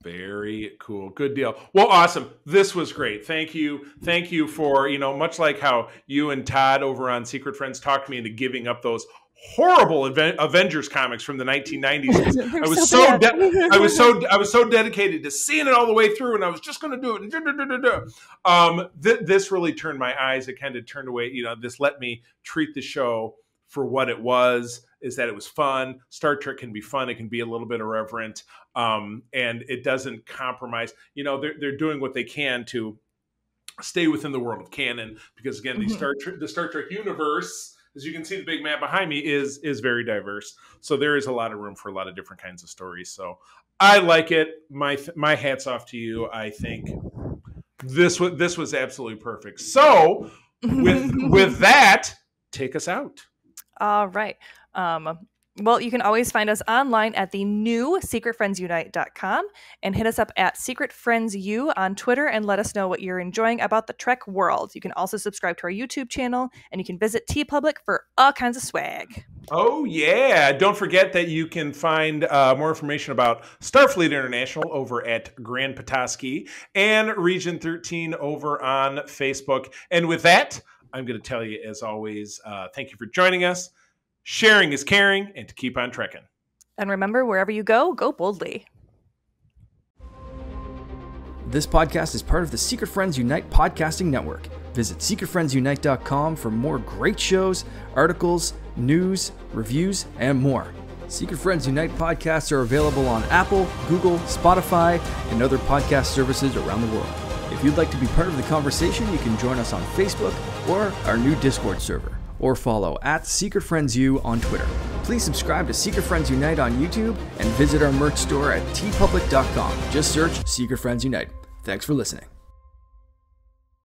B: Very cool. Good deal. Well, awesome. This was great. Thank you. Thank you for, much like how you and Todd over on Secret Friends talked me into giving up those horrible Avengers comics from the 1990s. I was so dedicated to seeing it all the way through, and I was just going to do it. This really turned my eyes. It kind of turned away. This let me treat the show for what it was, is that it was fun. Star Trek can be fun. It can be a little bit irreverent. And it doesn't compromise. They're doing what they can to stay within the world of canon, because again, the Star Trek universe, as you can see, the big map behind me is very diverse. So there is a lot of room for a lot of different kinds of stories. So I like it. My hat's off to you. I think this was absolutely perfect. So with that, take us out.
C: All right. Well, you can always find us online at the new secretfriendsunite.com, and hit us up at secretfriendsu on Twitter and let us know what you're enjoying about the Trek world. You can also subscribe to our YouTube channel, and you can visit TeePublic for all kinds of swag.
B: Oh, yeah. Don't forget that you can find more information about Starfleet International over at Grand Petoskey and Region 13 over on Facebook. And with that, I'm going to tell you, as always, thank you for joining us. Sharing is caring, and to keep on trekking.
C: And remember, wherever you go boldly.
A: This podcast is part of the Secret Friends Unite podcasting network. Visit secretfriendsunite.com for more great shows, articles, news, reviews, and more. Secret Friends Unite podcasts are available on Apple, Google, Spotify, and other podcast services around the world. If you'd like to be part of the conversation, you can join us on Facebook or our new Discord server, or follow at Secret Friends U on Twitter. Please subscribe to Secret Friends Unite on YouTube and visit our merch store at teepublic.com. Just search Secret Friends Unite. Thanks for listening.